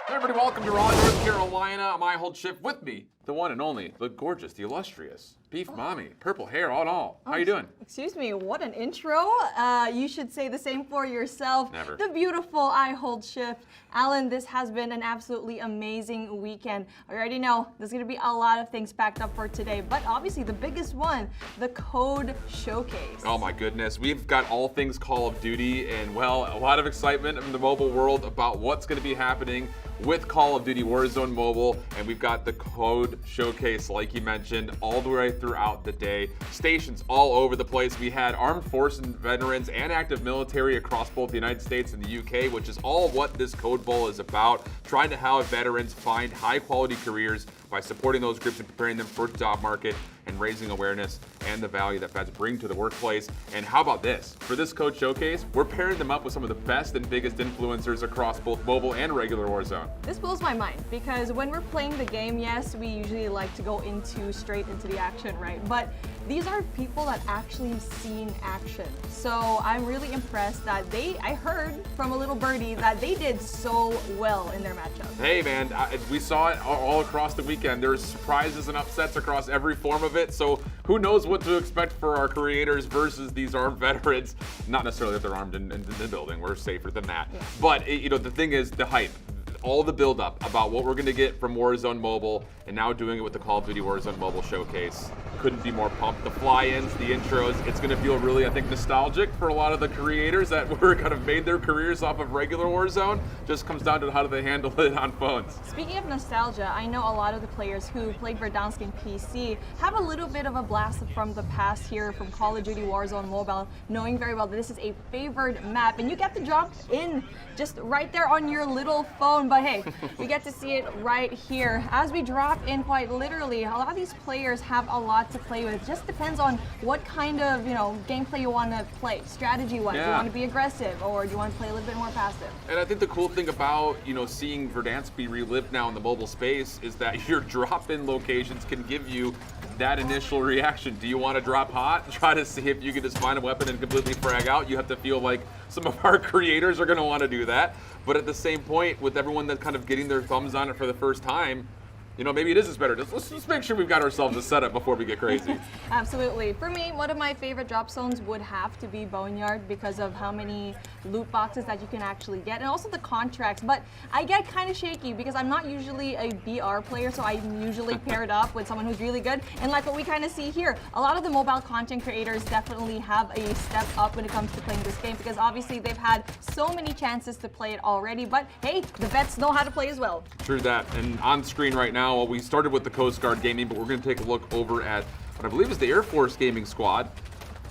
Hey everybody, welcome to Raleigh, North Carolina. My hold shift with me, the one and only, the gorgeous, the illustrious, Beef Mommy, purple hair, all in all. How you doing? Excuse me, what an intro. You should say the same for yourself. Never. The beautiful I hold shift. Alan, this has been an absolutely amazing weekend. I already know there's gonna be a lot of things packed up for today, but obviously the biggest one, the Code Showcase. Oh my goodness, we've got all things Call of Duty and, well, a lot of excitement in the mobile world about what's gonna be happening with Call of Duty Warzone Mobile, and we've got the Code Showcase, like you mentioned, all the way throughout the day. Stations all over the place. We had armed forces veterans and active military across both the United States and the UK, which is all what this Code Bowl is about, trying to have veterans find high-quality careers by supporting those groups and preparing them for the job market and raising awareness and the value that vets bring to the workplace. And how about this? For this Code Showcase, we're pairing them up with some of the best and biggest influencers across both mobile and regular Warzone. This blows my mind because when we're playing the game, yes, we usually like to go straight into the action, right? But these are people that actually seen action. So I'm really impressed that I heard from a little birdie that they did so well in their matchup. Hey man, we saw it all across the weekend. There's surprises and upsets across every form of it. So who knows what to expect for our creators versus these armed veterans. Not necessarily that they're armed in the building. We're safer than that. Yeah. But the thing is the hype. All the build-up about what we're going to get from Warzone Mobile, and now doing it with the Call of Duty Warzone Mobile Showcase. Couldn't be more pumped. The fly-ins, the intros, it's going to feel really, I think, nostalgic for a lot of the creators that were kind of made their careers off of regular Warzone. Just comes down to how do they handle it on phones. Speaking of nostalgia, I know a lot of the players who played Verdansk in PC have a little bit of a blast from the past here from Call of Duty Warzone Mobile, knowing very well that this is a favored map, and you get to drop in just right there on your little phone. But hey, we get to see it right here. As we drop in, quite literally, a lot of these players have a lot to play with. It just depends on what kind of gameplay you want to play, strategy-wise. Yeah. Do you want to be aggressive, or do you want to play a little bit more passive? And I think the cool thing about seeing Verdansk be relived now in the mobile space is that your drop-in locations can give you that initial reaction. Do you want to drop hot? Try to see if you can just find a weapon and completely frag out. You have to feel like some of our creators are going to want to do that. But at the same point, with everyone that's kind of getting their thumbs on it for the first time, maybe it is just better. Let's just make sure we've got ourselves a setup before we get crazy. Absolutely. For me, one of my favorite drop zones would have to be Boneyard because of how many loot boxes that you can actually get, and also the contracts. But I get kind of shaky because I'm not usually a BR player, so I'm usually paired up with someone who's really good. And like what we kind of see here, a lot of the mobile content creators definitely have a step up when it comes to playing this game because obviously they've had so many chances to play it already. But hey, the vets know how to play as well. True that. And on screen right now, we started with the Coast Guard Gaming, but we're going to take a look over at what I believe is the Air Force Gaming Squad.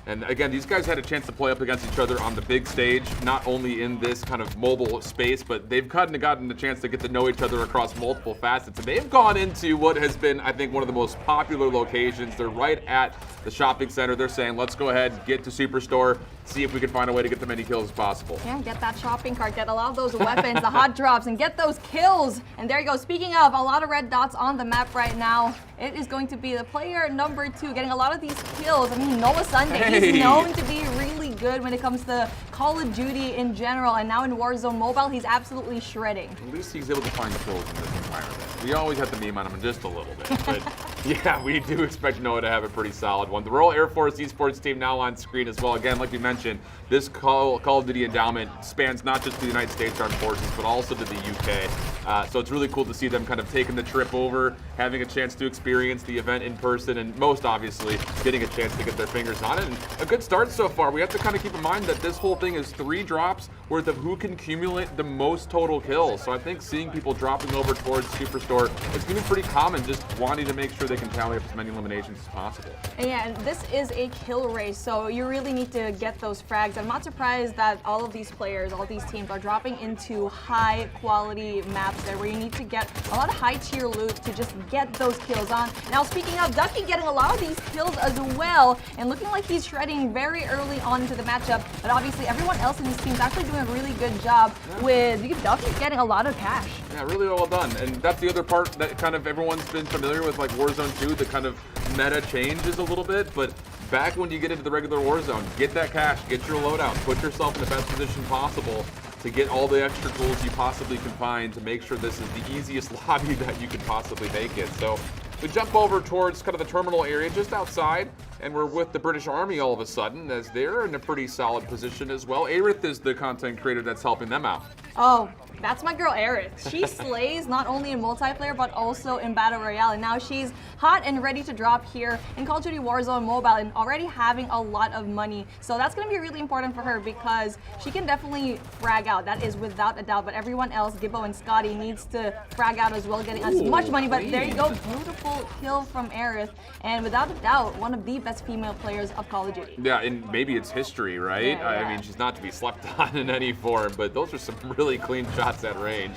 And again, these guys had a chance to play up against each other on the big stage, not only in this kind of mobile space, but they've gotten the chance to get to know each other across multiple facets. And they've gone into what has been, I think, one of the most popular locations. They're right at the shopping center. They're saying, let's go ahead, get to Superstore, see if we can find a way to get the many kills as possible. Yeah, get that shopping cart, get a lot of those weapons, the hot drops, and get those kills. And there you go. Speaking of, a lot of red dots on the map right now. It is going to be the player number 2 getting a lot of these kills. I mean, Noah Sunday, he's known to be really good when it comes to Call of Duty in general, and now in Warzone Mobile, he's absolutely shredding. At least he's able to find the kills in this environment. We always have to meme on him just a little bit, but yeah, we do expect Noah to have a pretty solid one. The Royal Air Force Esports team now on screen as well. Again, like we mentioned, this Call of Duty endowment spans not just the United States Armed Forces, but also to the UK. So it's really cool to see them kind of taking the trip over, having a chance to experience the event in person, and most obviously getting a chance to get their fingers on it. And a good start so far. We have to kind of keep in mind that this whole thing is 3 drops worth of who can accumulate the most total kills. So I think seeing people dropping over towards Superstore, it's going to be pretty common, just wanting to make sure they can tally up as many eliminations as possible. Yeah, and this is a kill race, so you really need to get those frags. I'm not surprised that all of these players, all these teams are dropping into high quality maps there where you need to get a lot of high tier loot to just get those kills on. Now speaking of, Ducky getting a lot of these kills as well, and looking like he's shredding very early on into the matchup, but obviously everyone else in his team is actually doing a really good job with Ducky getting a lot of cash. Yeah, really well done. And that's the other part that kind of everyone's been familiar with, like Warzone 2, the kind of meta changes a little bit, but back when you get into the regular Warzone, get that cash, get your loadout, put yourself in the best position possible, to get all the extra tools you possibly can find to make sure this is the easiest lobby that you could possibly make it. So we jump over towards kind of the terminal area just outside, and we're with the British Army all of a sudden, as they're in a pretty solid position as well. Aerith is the content creator that's helping them out. Oh, that's my girl Aerith. She slays not only in multiplayer but also in Battle Royale. And now she's hot and ready to drop here in Call of Duty Warzone Mobile and already having a lot of money. So that's going to be really important for her because she can definitely frag out. That is without a doubt. But everyone else, Gibbo and Scotty, needs to frag out as well, getting as much money. But there you go. Beautiful kill from Aerith. And without a doubt, one of the best female players of Call of Duty. Yeah, and maybe it's history, right? Yeah. I mean, she's not to be slept on in any form, but those are some really clean shots at range.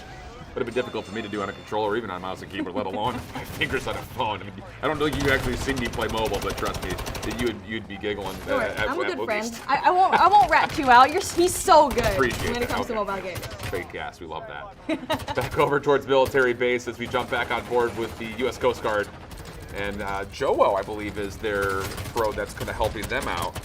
Would have been difficult for me to do on a controller or even on a mouse and keyboard, let alone my fingers on a phone. I mean, I don't think you actually seen me play mobile, but trust me, you'd be giggling. I'm a good friend. I won't rat you out. He's so good Appreciate when it comes to that. mobile games. Fake gas, we love that. Back over towards military base as we jump back on board with the U.S. Coast Guard. And Joe, I believe, is their pro that's kind of helping them out.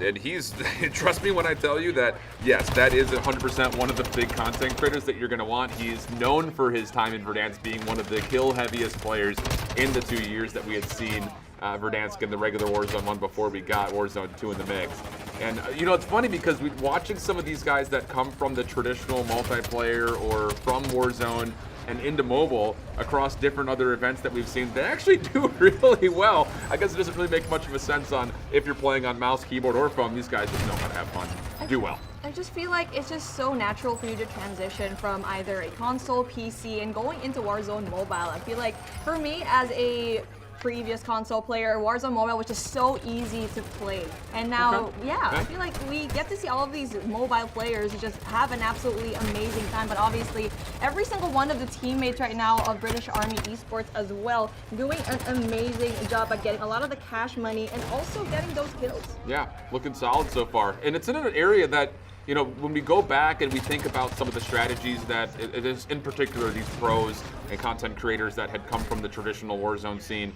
And he's, trust me when I tell you that, yes, that is 100% one of the big content creators that you're going to want. He's known for his time in Verdansk being one of the kill heaviest players in the 2 years that we had seen Verdansk in the regular Warzone 1 before we got Warzone 2 in the mix. And, you know, it's funny because we're watching some of these guys that come from the traditional multiplayer or from Warzone and into mobile across different other events that we've seen, they actually do really well. I guess it doesn't really make much of a sense on if you're playing on mouse, keyboard, or phone. These guys just know how to have fun, do well. I just feel like it's just so natural for you to transition from either a console, PC, and going into Warzone Mobile. I feel like for me as a previous console player, Warzone Mobile, which is so easy to play. And now, I feel like we get to see all of these mobile players just have an absolutely amazing time. But obviously, every single one of the teammates right now of British Army Esports as well, doing an amazing job at getting a lot of the cash money and also getting those kills. Yeah, looking solid so far. And it's in an area that, you know, when we go back and we think about some of the strategies that, it is in particular these pros and content creators that had come from the traditional Warzone scene,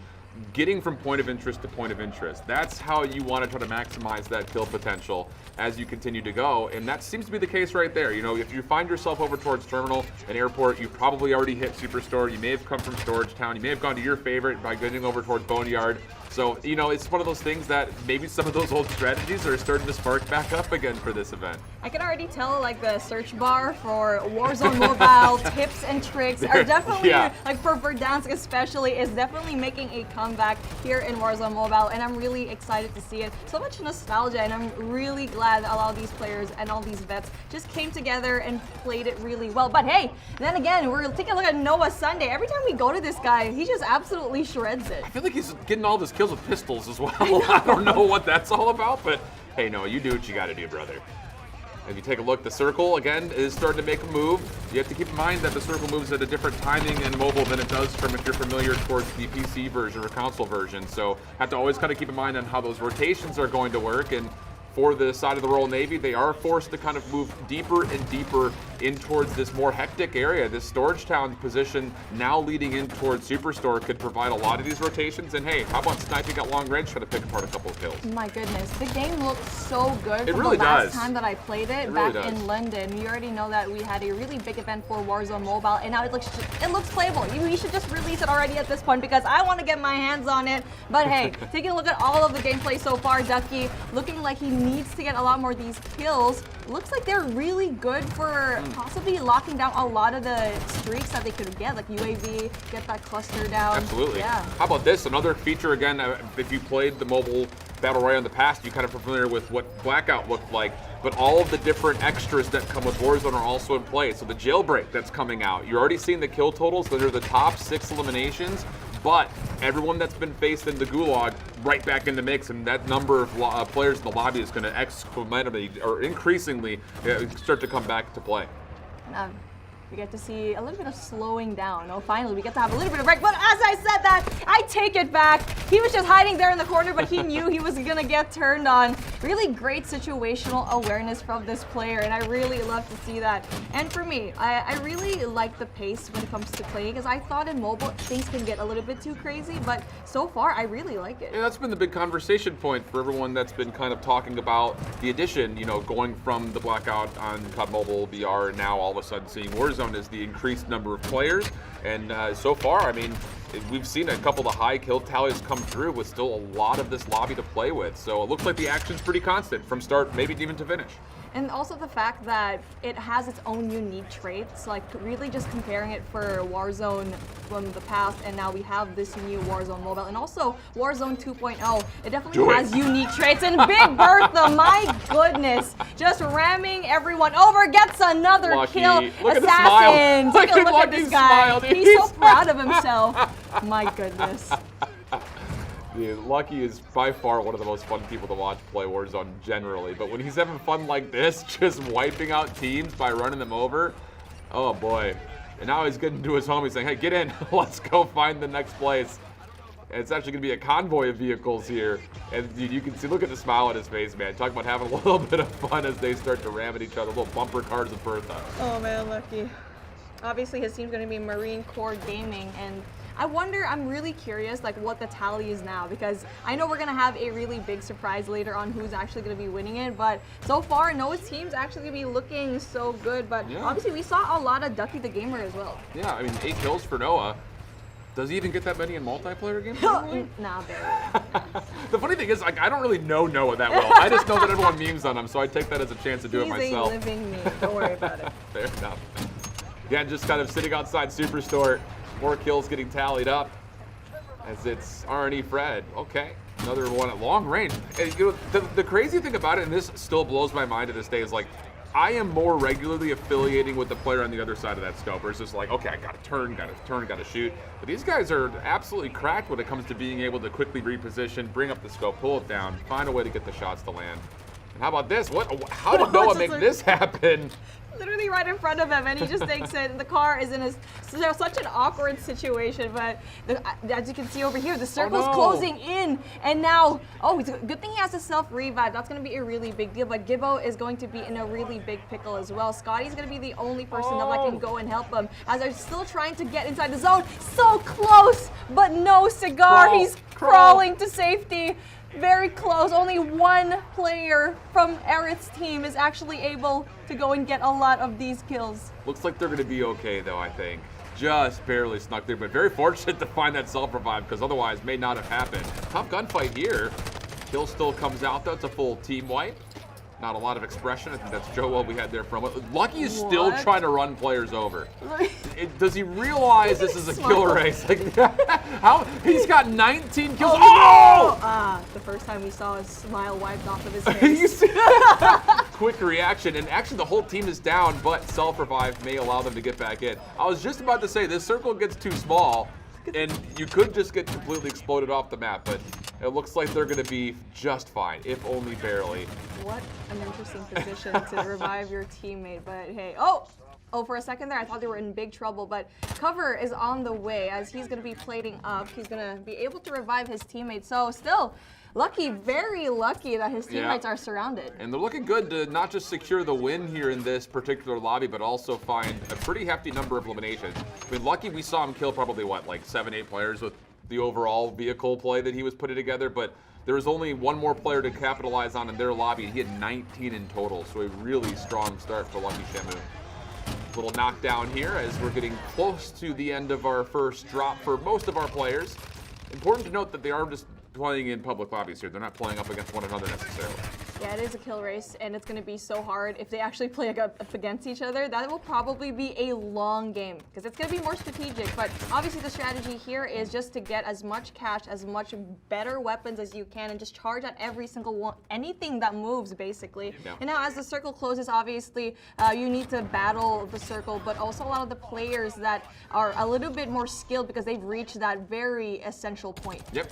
getting from point of interest to point of interest. That's how you want to try to maximize that kill potential as you continue to go, and that seems to be the case right there. You know, if you find yourself over towards Terminal and Airport, you probably already hit Superstore. You may have come from Storage Town. You may have gone to your favorite by getting over towards Boneyard. So, you know, it's one of those things that maybe some of those old strategies are starting to spark back up again for this event. I can already tell, like, the search bar for Warzone Mobile tips and tricks are definitely, like, for Verdansk especially, is definitely making a comeback here in Warzone Mobile, and I'm really excited to see it. So much nostalgia, and I'm really glad that a lot of these players and all these vets just came together and played it really well. But hey, then again, we're taking a look at Noah Sunday. Every time we go to this guy, he just absolutely shreds it. I feel like he's getting all this kills with pistols as well. I don't know what that's all about, but hey, Noah, you do what you got to do, brother. If you take a look, the circle, again, is starting to make a move. You have to keep in mind that the circle moves at a different timing in mobile than it does from if you're familiar towards the PC version or console version. So have to always kind of keep in mind on how those rotations are going to work. And for the side of the Royal Navy, they are forced to kind of move deeper and deeper in towards this more hectic area. This Storage Town position now leading in towards Superstore could provide a lot of these rotations. And hey, how about sniping at long range, trying to pick apart a couple of kills? My goodness, the game looks so good. It from really the last does. time that I played it really back does. in London. You already know that we had a really big event for Warzone Mobile, and now it looks playable. We should just release it already at this point because I want to get my hands on it. But hey, taking a look at all of the gameplay so far, Ducky looking like he needs to get a lot more of these kills. Looks like they're really good for possibly locking down a lot of the streaks that they could get, like UAV, get that cluster down. Absolutely. Yeah. How about this? Another feature, again, if you played the mobile Battle Royale in the past, you kind of are familiar with what Blackout looked like, but all of the different extras that come with Warzone are also in play. So the jailbreak that's coming out, you're already seeing the kill totals. Those are the top 6 eliminations, but everyone that's been faced in the gulag right back in the mix, and that number of players in the lobby is going to exponentially or increasingly start to come back to play. We get to see a little bit of slowing down. Oh, finally, we get to have a little bit of break. But as I said that, I take it back. He was just hiding there in the corner, but he knew he was going to get turned on. Really great situational awareness from this player, and I really love to see that. And for me, I really like the pace when it comes to playing, because I thought in mobile, things can get a little bit too crazy, but so far, I really like it. Yeah, that's been the big conversation point for everyone that's been kind of talking about the addition, going from the blackout on COD Mobile VR and now all of a sudden seeing Warzone is the increased number of players. And so far, I mean, we've seen a couple of high kill tallies come through with still a lot of this lobby to play with. So it looks like the action's pretty constant from start, maybe even to finish. And also the fact that it has its own unique traits, like really just comparing it for Warzone from the past, and now we have this new Warzone mobile, and also Warzone 2.0. It definitely has unique traits. And Big Bertha, my goodness, just ramming everyone over, gets another kill. Look Assassins. Look Look at this guy. He's so proud of himself. My goodness. Dude, Lucky is by far one of the most fun people to watch play Warzone generally, but when he's having fun like this, just wiping out teams by running them over, oh boy. And now he's getting to his homies saying, hey, get in, let's go find the next place. And it's actually going to be a convoy of vehicles here. And dude, you can see, look at the smile on his face, man. Talk about having a little bit of fun as they start to ram at each other, little bumper cars of Bertha. Oh man, Lucky. Obviously his team's going to be Marine Corps Gaming, and I'm really curious like what the tally is now, because I know we're going to have a really big surprise later on who's actually going to be winning it, but so far Noah's team's actually going to be looking so good, but obviously we saw a lot of Ducky the Gamer as well. Yeah, I mean 8 kills for Noah. Does he even get that many in multiplayer games? Nah, barely. The funny thing is, like, I don't really know Noah that well. I just know that everyone memes on him, so I take that as a chance to do it myself. He's a living meme. Don't worry about it. Fair enough. Again, just kind of sitting outside Superstore. More kills getting tallied up as it's R&E Fred. Okay, another one at long range. And, the crazy thing about it, and this still blows my mind to this day, is like, I am more regularly affiliating with the player on the other side of that scope, where it's just like, okay, I gotta turn, gotta shoot. But these guys are absolutely cracked when it comes to being able to quickly reposition, bring up the scope, pull it down, find a way to get the shots to land. And how about this? How did Noah make this happen? Literally right in front of him, and he just takes it, and the car is in such an awkward situation, but as you can see over here, the circle's closing in, and now, it's a good thing he has a self-revive. That's going to be a really big deal, but Gibbo is going to be in a really big pickle as well. Scotty's going to be the only person that can go and help him, as they're still trying to get inside the zone. So close, but no Cigar. He's crawling to safety. Very close. Only one player from Aerith's team is actually able to go and get a lot of these kills. Looks like they're going to be okay, though, I think. Just barely snuck through, but very fortunate to find that self-revive, because otherwise may not have happened. Tough gunfight here. Kill still comes out, though. It's a full team wipe. Not a lot of expression. I think that's Joel we had there from. Lucky is still trying to run players over. Does he realize this is a kill race? Like, how? He's got 19 kills. The first time we saw his smile wiped off of his face. You see? Quick reaction, and actually the whole team is down, but self-revive may allow them to get back in. I was just about to say, this circle gets too small, and you could just get completely exploded off the map, but it looks like they're going to be just fine, if only barely. What an interesting position to revive your teammate, but hey, for a second there, I thought they were in big trouble, but cover is on the way as he's going to be plating up. He's going to be able to revive his teammate, so still, Lucky, very lucky that his teammates are surrounded. And they're looking good to not just secure the win here in this particular lobby, but also find a pretty hefty number of eliminations. I mean, Lucky, we saw him kill probably, like 7-8 players with the overall vehicle play that he was putting together, but there was only one more player to capitalize on in their lobby, and he had 19 in total, so a really strong start for Lucky Shamu. Little knockdown here as we're getting close to the end of our first drop for most of our players. Important to note that they are just playing in public lobbies here. They're not playing up against one another necessarily. Yeah, it is a kill race, and it's going to be so hard if they actually play up against each other. That will probably be a long game, because it's going to be more strategic. But obviously the strategy here is just to get as much cash, as much better weapons as you can, and just charge at every single one, anything that moves, basically. Yeah. And now as the circle closes, obviously, you need to battle the circle, but also a lot of the players that are a little bit more skilled because they've reached that very essential point. Yep.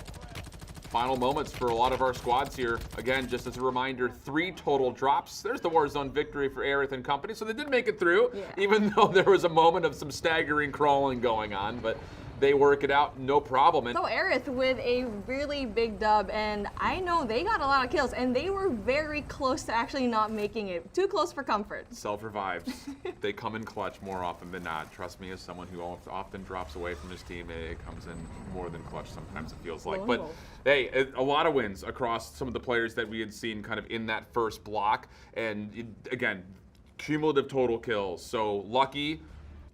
final moments for a lot of our squads here. Again, just as a reminder, 3 total drops. There's the Warzone victory for Aerith and company, so they did make it through, even though there was a moment of some staggering crawling going on, but they work it out, no problem. And so Aerith with a really big dub, and I know they got a lot of kills, and they were very close to actually not making it. Too close for comfort. Self-revives. They come in clutch more often than not. Trust me, as someone who often drops away from his team, it comes in more than clutch sometimes, it feels like. Whoa. But hey, a lot of wins across some of the players that we had seen kind of in that first block. And again, cumulative total kills. So Lucky,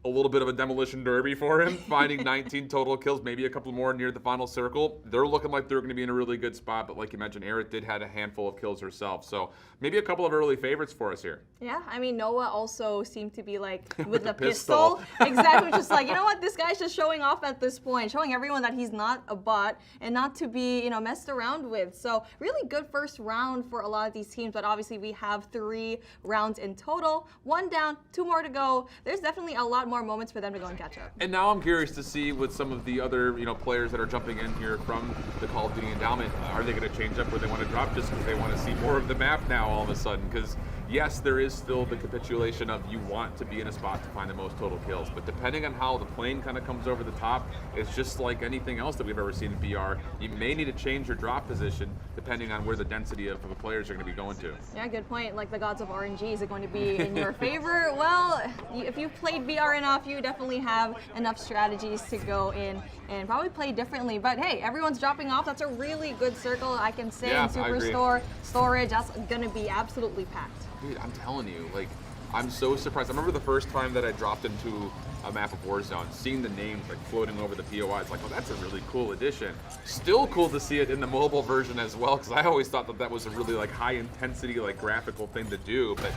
a little bit of a demolition derby for him, finding 19 total kills, maybe a couple more near the final circle. They're looking like they're going to be in a really good spot, but like you mentioned, Aerith did have a handful of kills herself, so maybe a couple of early favorites for us here. Yeah, I mean, Noah also seemed to be like with the pistol. Exactly, just like, you know what, this guy's just showing off at this point, showing everyone that he's not a bot and not to be, messed around with. So really good first round for a lot of these teams, but obviously we have 3 rounds in total. 1 down, 2 more to go. There's definitely a lot more moments for them to go and catch up. And now I'm curious to see with some of the other players that are jumping in here from the Call of Duty endowment, are they going to change up where they want to drop just because they want to see more of the map now all of a sudden? Because yes, there is still the capitulation of you want to be in a spot to find the most total kills, but depending on how the plane kind of comes over the top, it's just like anything else that we've ever seen in BR. You may need to change your drop position depending on where the density of the players are going to be going to. Yeah, good point. Like the gods of RNG, is it going to be in your favor? Well, if you've played BR enough, you definitely have enough strategies to go in and probably play differently. But hey, everyone's dropping off. That's a really good circle, I can say. Yeah, in Superstore, storage, that's going to be absolutely packed. Dude, I'm telling you, like, I'm so surprised. I remember the first time that I dropped into a map of Warzone, seeing the names like floating over the POIs, like, oh, that's a really cool addition. Still cool to see it in the mobile version as well, because I always thought that that was a really like high intensity, like graphical thing to do. But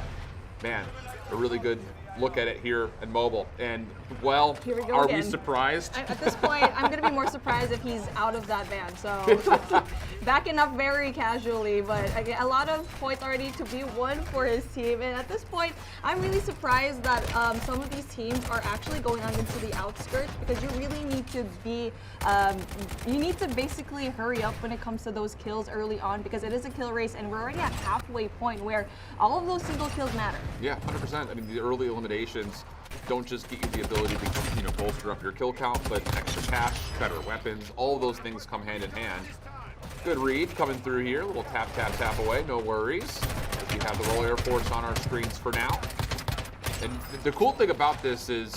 man, a really good look at it here in mobile. And well, Here we go are again. we surprised? At this point, I'm going to be more surprised if he's out of that ban. So backing up very casually, but again, a lot of points already to be won for his team. And at this point, I'm really surprised that some of these teams are actually going on into the outskirts, because you really need to be, you need to basically hurry up when it comes to those kills early on, because it is a kill race and we're already at halfway point where all of those single kills matter. Yeah, 100%. I mean, the early eliminations don't just get you the ability to bolster up your kill count, but extra cash, better weapons, all of those things come hand in hand. Good read coming through here, a little tap, tap, tap away, no worries. We have the Royal Air Force on our screens for now. And the cool thing about this is,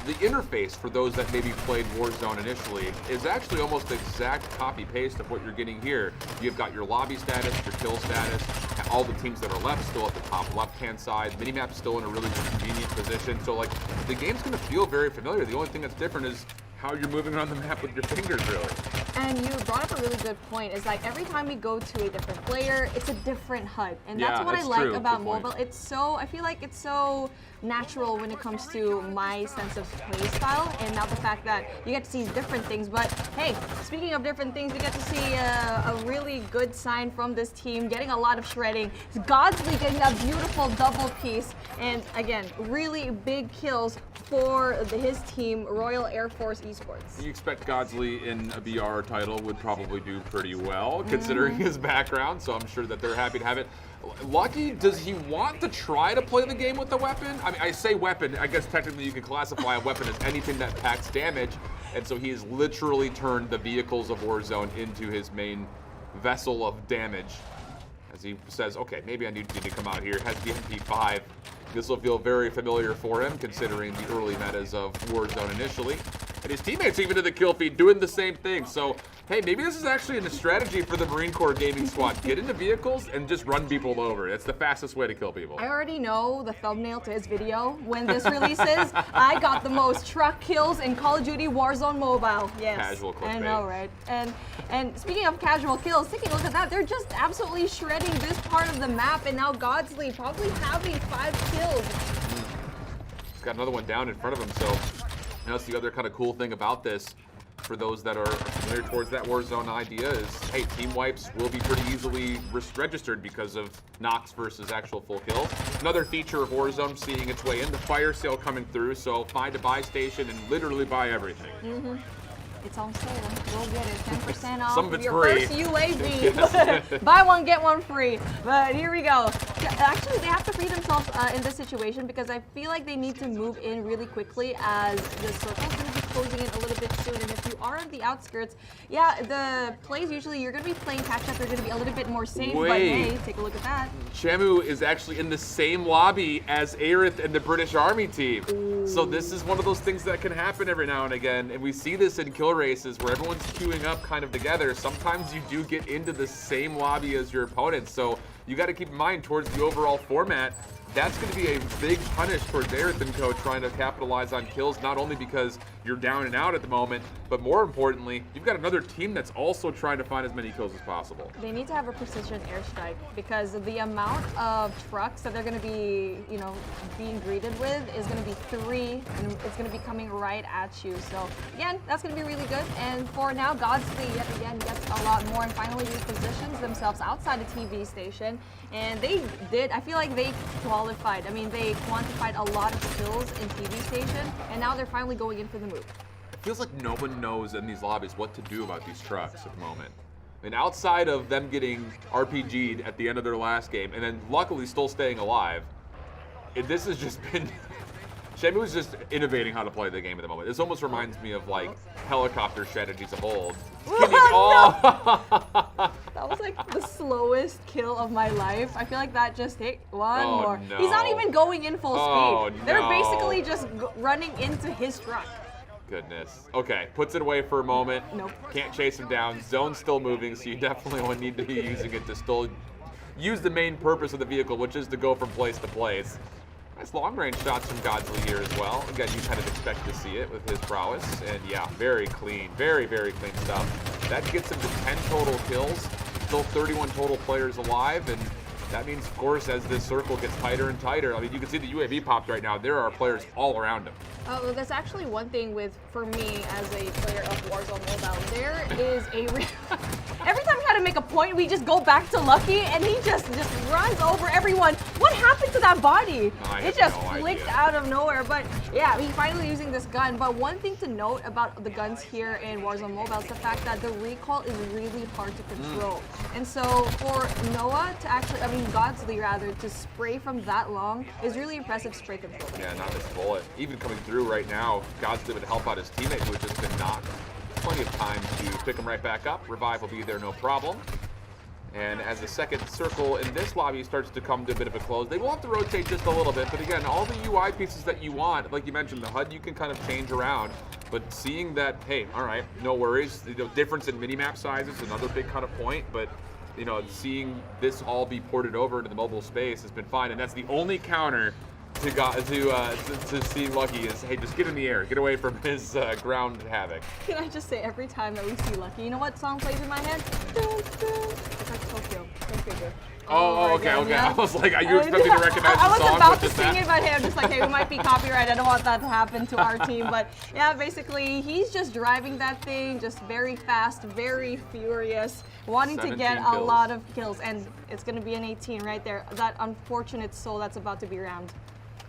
the interface for those that maybe played Warzone initially is actually almost exact copy-paste of what you're getting here. You've got your lobby status, your kill status, and all the teams that are left still at the top left-hand side. Minimap's still in a really convenient position. So, like, the game's going to feel very familiar. The only thing that's different is how you're moving around the map with your fingers, really. And you brought up a really good point. Is like every time we go to a different player, it's a different HUD, and that's what I like about mobile. It's so, I feel like it's so natural when it comes to my sense of play style, and now the fact that you get to see different things. But hey, speaking of different things, we get to see a really good sign from this team, getting a lot of shredding. It's Godsley getting that beautiful double piece, and again, really big kills for his team, Royal Air Force Esports. You expect Godsley in a BR title would probably do pretty well, considering his background, so I'm sure that they're happy to have it. Lucky, does he want to try to play the game with the weapon? I mean, I say weapon, I guess technically you can classify a weapon as anything that packs damage, and so he has literally turned the vehicles of Warzone into his main vessel of damage. As he says, okay, maybe I need to come out here, has the MP5. This will feel very familiar for him, considering the early metas of Warzone initially. And his teammates, even to the kill feed, doing the same thing. So, hey, maybe this is actually a strategy for the Marine Corps gaming squad. Get into vehicles and just run people over. It's the fastest way to kill people. I already know the thumbnail to his video when this releases. I got the most truck kills in Call of Duty Warzone Mobile. Yes. Casual clickbait. I know, right? And speaking of casual kills, taking a look at that, they're just absolutely shredding this part of the map, and now Godsley probably having 5 kills. He's got another one down in front of him, so that's the other kind of cool thing about this. For those that are familiar towards that Warzone idea is, hey, team wipes will be pretty easily registered because of knocks versus actual full kills. Another feature of Warzone seeing its way into fire sale coming through, so find a buy station and literally buy everything. It's on sale. Go get it. 10% off Some of it's your free. first UAV. Yes. Buy one, get one free. But here we go. Actually, they have to free themselves in this situation because I feel like they need to move in really quickly as the circle's going to be closing in a little bit soon. And if you are on the outskirts, yeah, the plays usually you're going to be playing catch up. You're going to be a little bit more safe. Wait. But hey, take a look at that. Shamu is actually in the same lobby as Aerith and the British Army team. Ooh. So this is one of those things that can happen every now and again. And we see this in kill races where everyone's queuing up kind of together. Sometimes you do get into the same lobby as your opponent. So you got to keep in mind towards the overall format, that's going to be a big punish for Aerith and Co. trying to capitalize on kills, not only because you're down and out at the moment, but more importantly, you've got another team that's also trying to find as many kills as possible. They need to have a precision airstrike because the amount of trucks that they're going to be, you know, being greeted with is going to be 3, and it's going to be coming right at you. So again, that's going to be really good. And for now, Godsley yet again gets a lot more and finally repositions themselves outside the TV station. And they did, I feel like they qualified. I mean, they quantified a lot of kills in TV station, and now they're finally going in for the move. It feels like no one knows in these lobbies what to do about these trucks at the moment. I mean, outside of them getting RPG'd at the end of their last game, and then luckily still staying alive, this has just been... Shamu is just innovating how to play the game at the moment. This almost reminds me of, like, helicopter strategies of old. Oh! That was like the slowest kill of my life. I feel like that just hit one more. No. He's not even going in full speed. They're No. basically just running into his truck. Goodness. Okay, puts it away for a moment. Nope. Can't chase him down. Zone's still moving, so you definitely will need to be using it to still use the main purpose of the vehicle, which is to go from place to place. Nice long-range shots from Godsley here as well. Again, you kind of expect to see it with his prowess. And yeah, very clean, very, very clean stuff. That gets him to 10 total kills. Still 31 total players alive, and that means, of course, as this circle gets tighter and tighter, I mean, you can see the UAV popped right now. There are players all around him. Oh, that's actually one thing for me as a player of Warzone Mobile. There is every time we try to make a point, we just go back to Lucky, and he just runs over everyone. What happened to that body? It just flicked out of nowhere. But yeah, he's finally using this gun. But one thing to note about the guns here in Warzone Mobile is the fact that the recoil is really hard to control. And so for Noah to actually, I mean Godsley rather, to spray from that long is really impressive spray control. Yeah, not this bullet. Even coming through right now, Godsley would help out his teammate who had just been knocked. Plenty of time to pick him right back up. Revive will be there, no problem. And as the second circle in this lobby starts to come to a bit of a close, they will have to rotate just a little bit. But again, all the UI pieces that you want, like you mentioned, the HUD you can kind of change around. But seeing that, hey, all right, no worries. The difference in minimap size is another big kind of point. But you know, seeing this all be ported over to the mobile space has been fine. And that's the only counter to see Lucky is, hey, just get in the air, get away from his ground havoc. Can I just say, every time that we see Lucky, you know what song plays in my head? It's like Tokyo. Oh, okay. Yeah. I was like, are you expecting to recognize the song? I was about to sing it, but hey, I'm just like, hey, we might be copyright. I don't want that to happen to our team. But yeah, basically, he's just driving that thing, just very fast, very furious, wanting to get a lot of kills. And it's going to be an 18 right there. That unfortunate soul that's about to be rammed.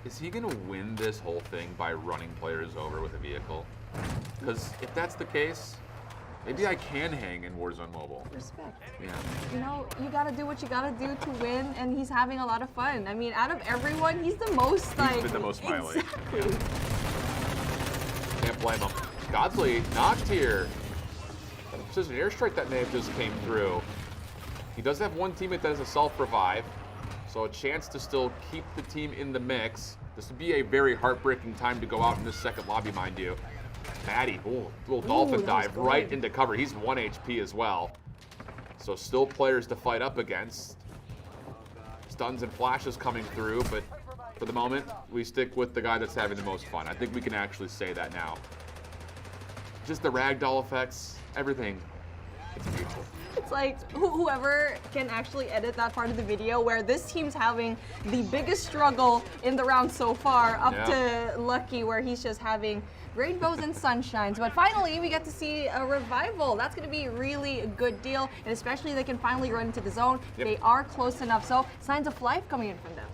Is he going to win this whole thing by running players over with a vehicle? Because if that's the case, maybe I can hang in Warzone Mobile. Respect. Yeah. You know, you gotta do what you gotta do to win, and he's having a lot of fun. I mean, out of everyone, he's the most like. He's been the most smiley. Exactly. Yeah. Can't blame him. Godsley knocked here. Precision airstrike that may have just came through. He does have one teammate that has a self-revive, so a chance to still keep the team in the mix. This would be a very heartbreaking time to go out in this second lobby, mind you. Maddie, little dolphin dive right into cover. He's 1 HP as well. So still players to fight up against. Stuns and flashes coming through, but for the moment, we stick with the guy that's having the most fun. I think we can actually say that now. Just the ragdoll effects, everything. It's beautiful. It's like whoever can actually edit that part of the video where this team's having the biggest struggle in the round so far, up to Lucky where he's just having rainbows and sunshines. But finally, we get to see a revival. That's going to be really a good deal, and especially they can finally run into the zone. They are close enough, so signs of life coming in from them.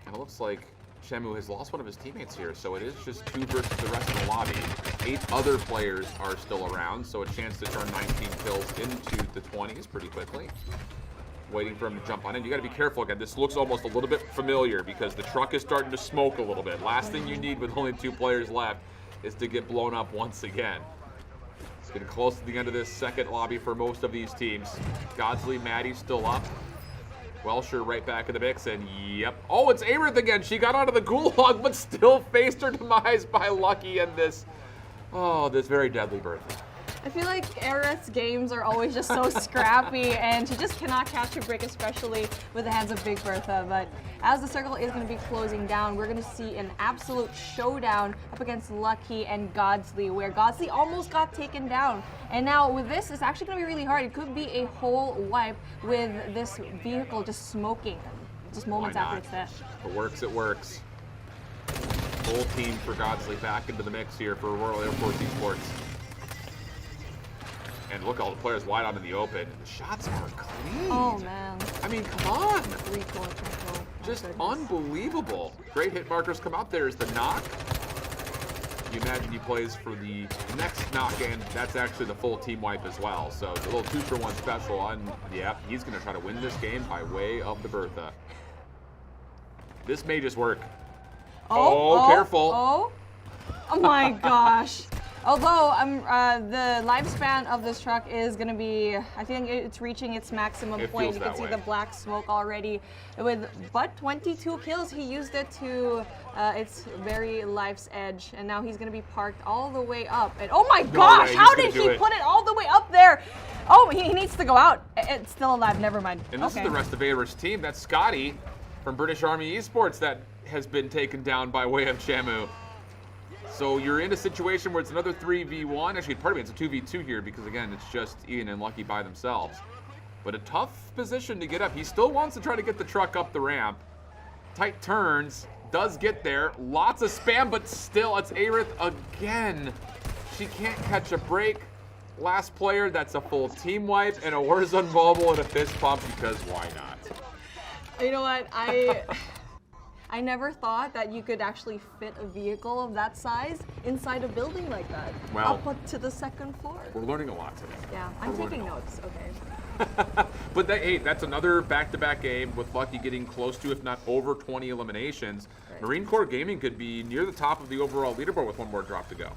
It looks like Shamu has lost one of his teammates here, so it is just 2 versus the rest of the lobby. 8 other players are still around, so a chance to turn 19 kills into the 20s pretty quickly. Waiting for him to jump on in. You got to be careful again. This looks almost a little bit familiar because the truck is starting to smoke a little bit. Last thing you need with only 2 players left is to get blown up once again. It's getting close to the end of this second lobby for most of these teams. Godsley, Maddie's still up. Welsher right back in the mix, and yep. Oh, it's Aerith again. She got out of the gulag, but still faced her demise by Lucky and this very deadly Bertha. I feel like Aerith's games are always just so scrappy, and she just cannot catch a break, especially with the hands of Big Bertha. But as the circle is going to be closing down, we're going to see an absolute showdown up against Lucky and Godsley, where Godsley almost got taken down. And now with this, it's actually going to be really hard. It could be a whole wipe with this vehicle just smoking just moments after its death. If it works, it works. Full team for Godsley back into the mix here for Royal Air Force Esports. And look, all the players wide out in the open. The shots are clean. Oh, man. I mean, come on. Recoil control. Just unbelievable. Great hit markers come out. There's the knock. You imagine he plays for the next knock, and that's actually the full team wipe as well. So it's a little 2-for-1 special on, yeah, he's going to try to win this game by way of the Bertha. This may just work. Oh, careful. Oh my gosh. Although the lifespan of this truck is going to be, I think it's reaching its maximum point. You can see the black smoke already. With but 22 kills, he used it to its very life's edge, and now he's going to be parked all the way up. And oh my gosh, how did he put it all the way up there? Oh, he needs to go out. It's still alive. Never mind. And this is the rest of Aver's team. That's Scotty from British Army Esports that has been taken down by way of Shamu. So you're in a situation where it's another 3v1. Actually, pardon me, it's a 2v2 here because, again, it's just Ian and Lucky by themselves. But a tough position to get up. He still wants to try to get the truck up the ramp. Tight turns, does get there. Lots of spam, but still, it's Aerith again. She can't catch a break. Last player, that's a full team wipe and a Warzone Mobile and a fist pump because why not? You know what? I never thought that you could actually fit a vehicle of that size inside a building like that. Well, up to the 2nd floor. We're learning a lot today. Yeah, I'm taking notes. Okay. But hey, that's another back-to-back game with Lucky getting close to, if not over 20 eliminations. Right. Marine Corps Gaming could be near the top of the overall leaderboard with one more drop to go.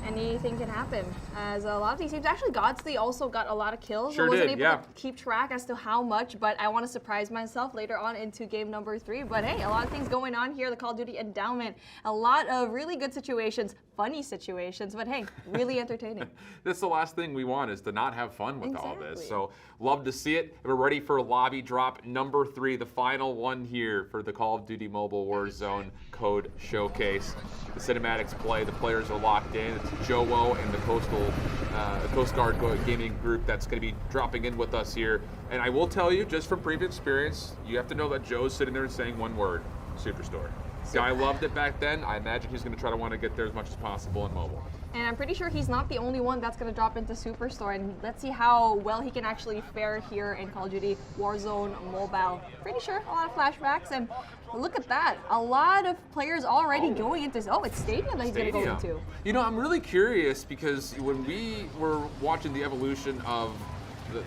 Anything can happen, as a lot of these teams. Actually, Godsley also got a lot of kills. Sure I wasn't did, able to keep track as to how much, but I want to surprise myself later on into game number 3. But hey, a lot of things going on here. The Call of Duty Endowment, a lot of really good situations, funny situations, but hey, really entertaining. That's the last thing we want, is to not have fun with all this. So love to see it. We're ready for lobby drop number 3, the final one here for the Call of Duty Mobile Warzone Code Showcase. The cinematics play, the players are locked in. It's Joe and the Coast Guard Gaming group that's going to be dropping in with us here. And I will tell you, just from previous experience, you have to know that Joe's sitting there saying one word: Superstore. Guy loved it back then. I imagine he's going to try to want to get there as much as possible in mobile. And I'm pretty sure he's not the only one that's going to drop into Superstore. And let's see how well he can actually fare here in Call of Duty Warzone Mobile. Pretty sure a lot of flashbacks. And look at that. A lot of players already going into this. Oh, it's Stadium that he's going to go into. You know, I'm really curious because when we were watching the evolution of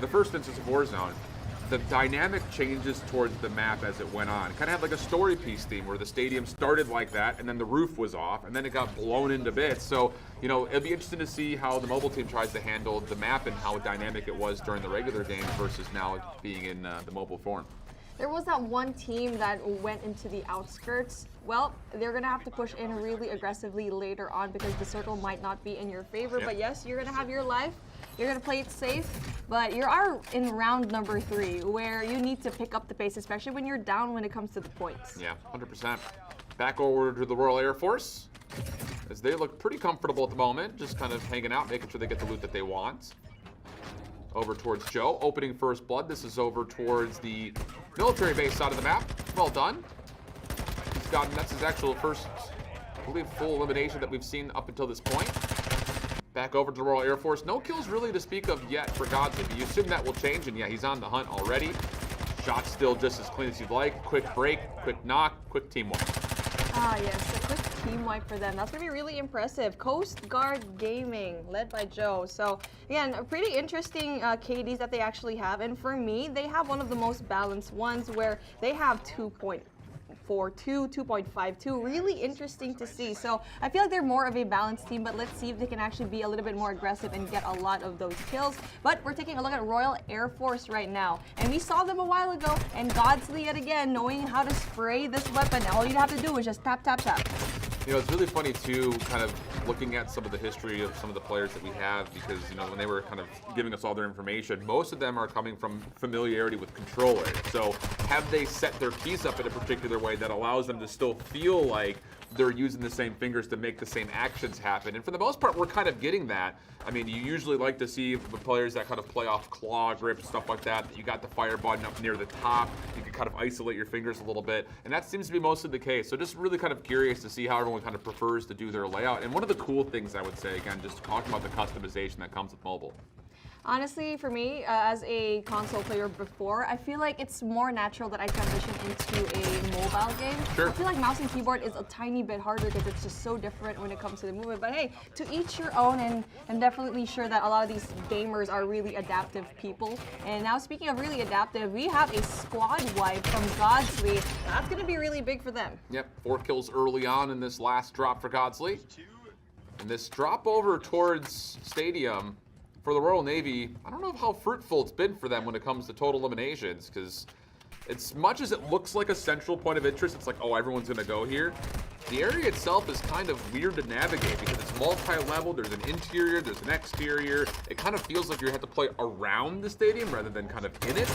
the first instance of Warzone, the dynamic changes towards the map as it went on. It kind of had like a story piece theme where the stadium started like that and then the roof was off and then it got blown into bits. So, you know, it'll be interesting to see how the mobile team tries to handle the map and how dynamic it was during the regular game versus now being in the mobile form. There was that one team that went into the outskirts. Well, they're going to have to push in really aggressively later on because the circle might not be in your favor. But yes, you're going to have your life. You're going to play it safe, but you are in round number 3 where you need to pick up the pace, especially when you're down when it comes to the points. Yeah, 100%. Back over to the Royal Air Force, as they look pretty comfortable at the moment, just kind of hanging out, making sure they get the loot that they want. Over towards Joe, opening first blood. This is over towards the military base side of the map. Well done. He's gotten, that's his actual first, I believe, full elimination that we've seen up until this point. Back over to the Royal Air Force. No kills really to speak of yet for Godsley, but you assume that will change, and yeah, he's on the hunt already. Shot still just as clean as you'd like. Quick break, quick knock, quick teamwork. Ah, yes, a quick team wipe for them. That's going to be really impressive. Coast Guard Gaming, led by Joe. So, again, a pretty interesting KDs that they actually have. And for me, they have one of the most balanced ones where they have 2.42, 2.52. Really interesting to see. So I feel like they're more of a balanced team, but let's see if they can actually be a little bit more aggressive and get a lot of those kills. But we're taking a look at Royal Air Force right now. And we saw them a while ago, and Godsley yet again, knowing how to spray this weapon. All you have to do is just tap, tap, tap. You know, it's really funny too, kind of looking at some of the history of some of the players that we have, because, you know, when they were kind of giving us all their information, most of them are coming from familiarity with controllers. So have they set their piece up in a particular way that allows them to still feel like they're using the same fingers to make the same actions happen? And for the most part, we're kind of getting that. I mean, you usually like to see the players that kind of play off claw grip, stuff like that, you got the fire button up near the top, you can kind of isolate your fingers a little bit, and that seems to be mostly the case. So just really kind of curious to see how everyone kind of prefers to do their layout. And one of the cool things I would say, again, just talking about the customization that comes with mobile. Honestly, for me, as a console player before, I feel like it's more natural that I transition into a mobile game. Sure. I feel like mouse and keyboard is a tiny bit harder because it's just so different when it comes to the movement. But hey, to each your own, and I'm definitely sure that a lot of these gamers are really adaptive people. And now, speaking of really adaptive, we have a squad wipe from Godsley. That's going to be really big for them. Yep, 4 kills early on in this last drop for Godsley. And this drop over towards Stadium for the Royal Navy, I don't know how fruitful it's been for them when it comes to total eliminations, because as much as it looks like a central point of interest, it's like, oh, everyone's going to go here. The area itself is kind of weird to navigate because it's multi-level. There's an interior, there's an exterior. It kind of feels like you have to play around the stadium rather than kind of in it.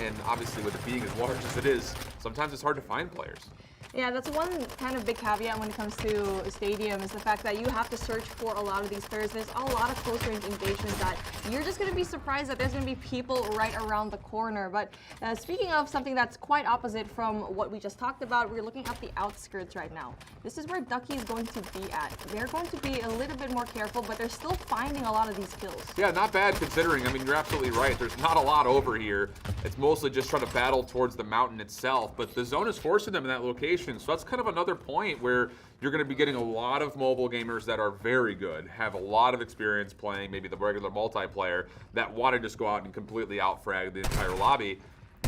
And obviously, with it being as large as it is, sometimes it's hard to find players. Yeah, that's one kind of big caveat when it comes to a stadium is the fact that you have to search for a lot of these players. There's a lot of close range engagements that you're just going to be surprised that there's going to be people right around the corner. But speaking of something that's quite opposite from what we just talked about, we're looking at the outskirts right now. This is where Ducky is going to be at. They're going to be a little bit more careful, but they're still finding a lot of these kills. Yeah, not bad considering. I mean, you're absolutely right. There's not a lot over here. It's mostly just trying to battle towards the mountain itself, but the zone is forcing them in that location. So that's kind of another point where you're going to be getting a lot of mobile gamers that are very good, have a lot of experience playing maybe the regular multiplayer, that want to just go out and completely out-frag the entire lobby.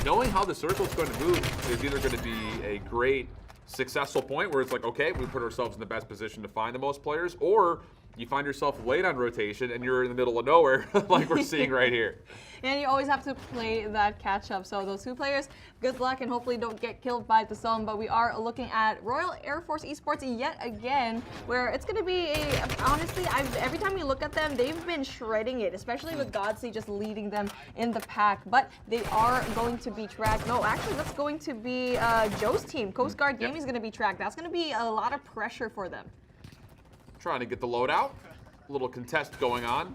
Knowing how the circle is going to move is either going to be a great successful point where it's like, okay, we put ourselves in the best position to find the most players, or you find yourself late on rotation and you're in the middle of nowhere like we're seeing right here. And you always have to play that catch-up. So those two players, good luck and hopefully don't get killed by the zone. But we are looking at Royal Air Force Esports yet again, where it's going to be honestly, every time you look at them, they've been shredding it, especially with Godsley just leading them in the pack. But they are going to be tracked. No, actually, that's going to be Joe's team. Coast Guard Gaming is going to be tracked. That's going to be a lot of pressure for them. Trying to get the loadout. A little contest going on.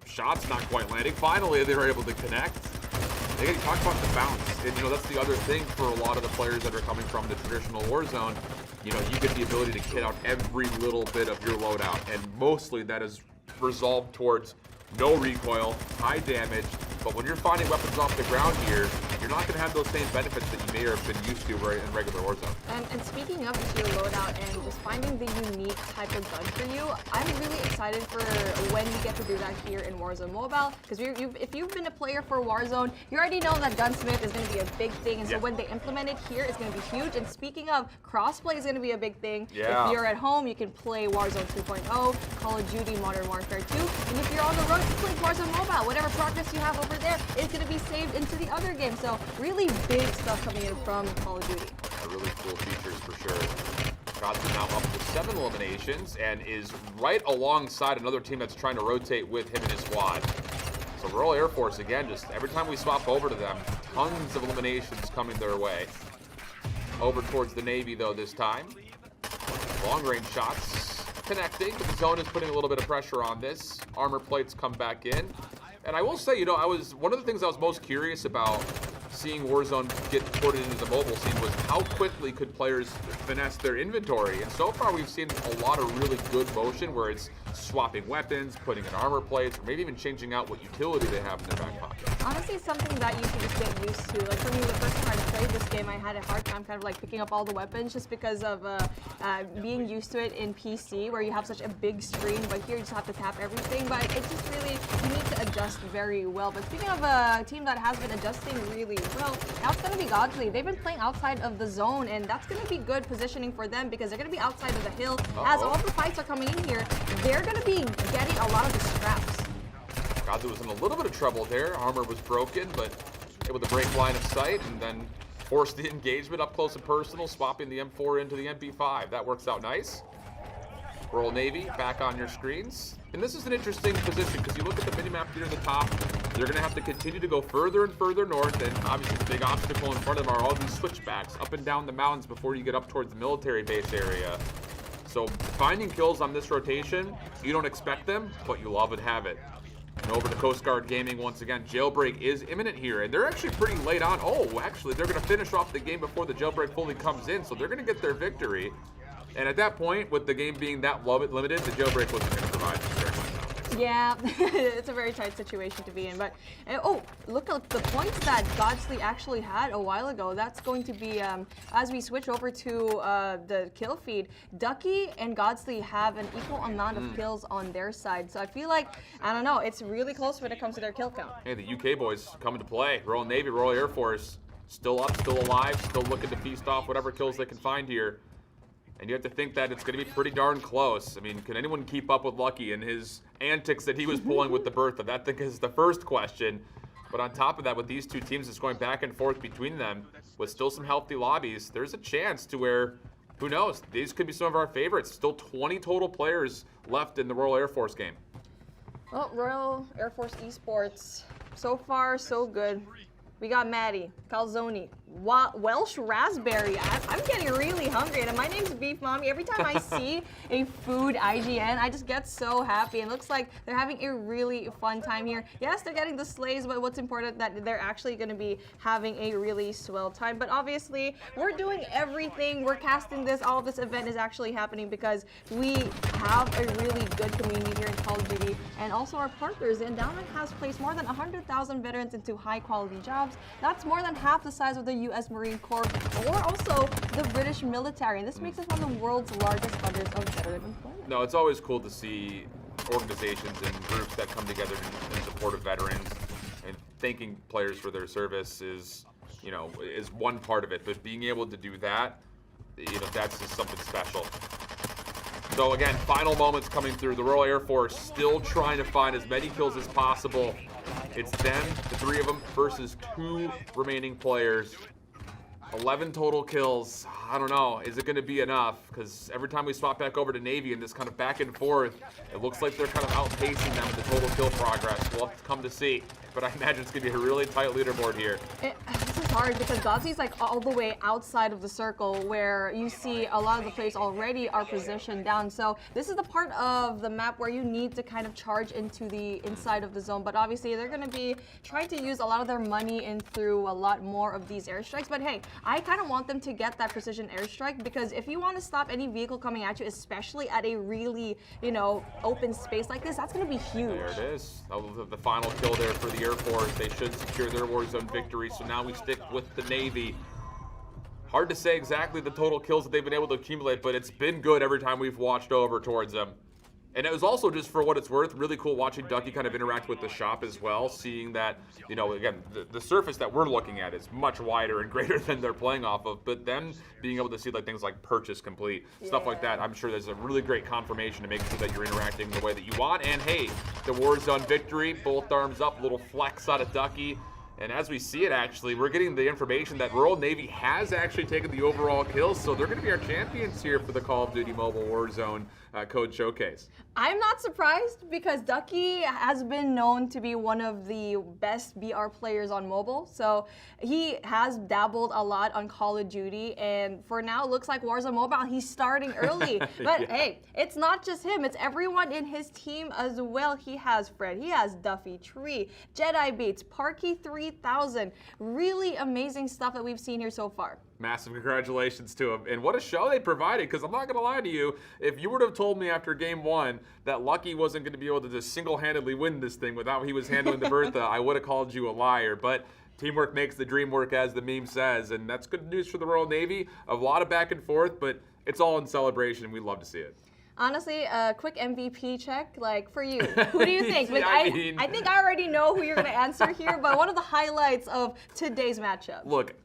Shots not quite landing. Finally, they were able to connect. They talk about the bounce. And, you know, that's the other thing for a lot of the players that are coming from the traditional Warzone. You know, you get the ability to kit out every little bit of your loadout. And mostly that is resolved towards no recoil, high damage. But when you're finding weapons off the ground here, you're not going to have those same benefits that you may have been used to in regular Warzone. And speaking of just your loadout and just finding the unique type of gun for you, I'm really excited for when you get to do that here in Warzone Mobile. Because if you've been a player for Warzone, you already know that Gunsmith is going to be a big thing. And so when they implement it here, it's going to be huge. And speaking of, crossplay is going to be a big thing. Yeah. If you're at home, you can play Warzone 2.0, Call of Duty Modern Warfare 2. And if you're on the road, you play Warzone Mobile. Whatever progress you have over there is going to be saved into the other game. So really big stuff coming in from Call of Duty. Really cool features for sure. Godson now up to 7 eliminations and is right alongside another team that's trying to rotate with him and his squad. So Royal Air Force, again, just every time we swap over to them, tons of eliminations coming their way. Over towards the Navy, though, this time. Long-range shots connecting, but the zone is putting a little bit of pressure on this. Armor plates come back in. And I will say, you know, one of the things I was most curious about seeing Warzone get ported into the mobile scene was how quickly could players finesse their inventory. And so far we've seen a lot of really good motion where it's swapping weapons, putting in armor plates, or maybe even changing out what utility they have in their back pocket. Honestly, something that you can just get used to. Like for me, the first time I played this game, I had a hard time kind of like picking up all the weapons just because of being used to it in PC where you have such a big screen, but here you just have to tap everything. But it's just really, you need to adjust very well. But speaking of a team that has been adjusting really well, now it's going to be Godly. They've been playing outside of the zone, and that's going to be good positioning for them because they're going to be outside of the hill. As all the fights are coming in here, they're going to be getting a lot of the scraps. Godly was in a little bit of trouble there. Armor was broken, but able to break line of sight and then force the engagement up close and personal, swapping the M4 into the MP5. That works out nice. Royal Navy back on your screens. And this is an interesting position because you look at the minimap here at the top, they're going to have to continue to go further and further north, and obviously the big obstacle in front of them are all these switchbacks up and down the mountains before you get up towards the military base area. So finding kills on this rotation, you don't expect them, but you love and have it. And over to Coast Guard Gaming once again. Jailbreak is imminent here, and they're actually pretty late on. Oh, actually, they're going to finish off the game before the jailbreak fully comes in, so they're going to get their victory. And at that point, with the game being that limited, the jailbreak wasn't going to provide very much. Yeah, it's a very tight situation to be in. But oh, look at the points that Godsley actually had a while ago. That's going to be as we switch over to the kill feed. Ducky and Godsley have an equal amount of kills on their side. So I feel like, I don't know, it's really close when it comes to their kill count. Hey, the UK boys coming to play. Royal Navy, Royal Air Force, still up, still alive, still looking to feast off whatever kills they can find here. And you have to think that it's going to be pretty darn close. I mean, can anyone keep up with Lucky and his antics that he was pulling with the Bertha? That, I think, is the first question. But on top of that, with these two teams, it's going back and forth between them with still some healthy lobbies. There's a chance to where, who knows, these could be some of our favorites. Still 20 total players left in the Royal Air Force game. Well, Royal Air Force Esports, so far, so good. We got Maddie, Calzone, Welsh Raspberry. I'm getting really hungry, and my name's Beef Mommy. Every time I see a food IGN, I just get so happy. It looks like they're having a really fun time here. Yes, they're getting the slays, but what's important that they're actually going to be having a really swell time. But obviously, we're doing everything. We're casting this. All of this event is actually happening because we have a really good community here in Call of Duty, and also our partners. And Downrank has placed more than 100,000 veterans into high-quality jobs. That's more than half the size of the U.S. Marine Corps or also the British military. And this makes us one of the world's largest funders of veteran employment. No, it's always cool to see organizations and groups that come together in support of veterans, and thanking players for their service is, you know, is one part of it. But being able to do that, you know, that's just something special. So again, final moments coming through. The Royal Air Force still trying to find as many kills as possible. It's them, the three of them, versus 2 remaining players. 11 total kills. I don't know, is it going to be enough? Because every time we swap back over to Navy and this kind of back and forth, it looks like they're kind of outpacing them with the total kill progress. We'll have to come to see. But I imagine it's going to be a really tight leaderboard here. This is hard because Godsley's like all the way outside of the circle where you see a lot of the players already are positioned down. So this is the part of the map where you need to kind of charge into the inside of the zone. But obviously they're going to be trying to use a lot of their money in through a lot more of these airstrikes. But hey, I kind of want them to get that precision airstrike because if you want to stop any vehicle coming at you, especially at a really, you know, open space like this, that's going to be huge. There it is. The final kill there for the Air Force. They should secure their Warzone victory. So now we stick with the Navy. Hard to say exactly the total kills that they've been able to accumulate, but it's been good every time we've watched over towards them. And it was also, just for what it's worth, really cool watching Ducky kind of interact with the shop as well, seeing that, you know, again, the surface that we're looking at is much wider and greater than they're playing off of, but them being able to see like things like purchase complete, stuff like that, I'm sure there's a really great confirmation to make sure that you're interacting the way that you want. And hey, the Warzone victory, both arms up, little flex out of Ducky. And as we see it, actually, we're getting the information that Royal Navy has actually taken the overall kills, so they're going to be our champions here for the Call of Duty Mobile Warzone Code Showcase. I'm not surprised because Ducky has been known to be one of the best BR players on mobile. So he has dabbled a lot on Call of Duty, and for now, it looks like Warzone Mobile, he's starting early. But yeah, hey, it's not just him, it's everyone in his team as well. He has Fred, he has Duffy, Tree, Jedi Beats, Parky 3000. Really amazing stuff that we've seen here so far. Massive congratulations to him. And what a show they provided, because I'm not going to lie to you, if you would have told me after game 1 that Lucky wasn't going to be able to just single-handedly win this thing without he was handling the Bertha, I would have called you a liar. But Teamwork makes the dream work, as the meme says, and that's good news for the Royal Navy. A lot of back and forth, but it's all in celebration. We love to see it. Honestly, a quick MVP check, like for you. Who do you think? Like, I I think I already know who you're going to answer here, but what are the highlights of today's matchup? Look,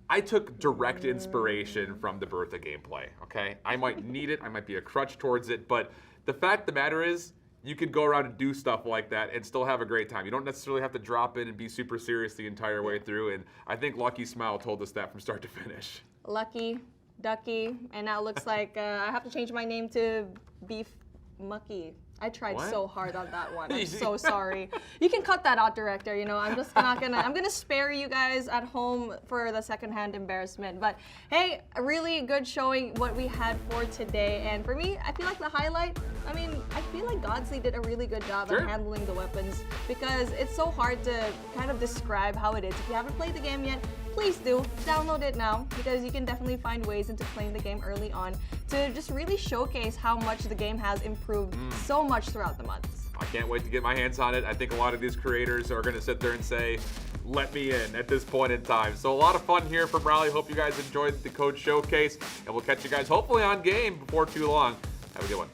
I took direct inspiration from the Bertha gameplay, okay? I might need it, I might be a crutch towards it, but the fact of the matter is, you could go around and do stuff like that and still have a great time. You don't necessarily have to drop in and be super serious the entire way through, and I think Lucky Smile told us that from start to finish. Lucky, Ducky, and now it looks like I have to change my name to Beef Mucky. I tried so hard on that one. I'm so sorry. You can cut that out, director. You know, I'm just not gonna. I'm gonna spare you guys at home for the secondhand embarrassment. But hey, a really good showing what we had for today. And for me, I feel like the highlight. I mean, I feel like Godsley did a really good job at handling the weapons because it's so hard to kind of describe how it is. If you haven't played the game yet, please do download it now because you can definitely find ways into playing the game early on to just really showcase how much the game has improved so much throughout the months. I can't wait to get my hands on it. I think a lot of these creators are going to sit there and say, let me in at this point in time. So a lot of fun here from Raleigh. Hope you guys enjoyed the code showcase, and we'll catch you guys hopefully on game before too long. Have a good one.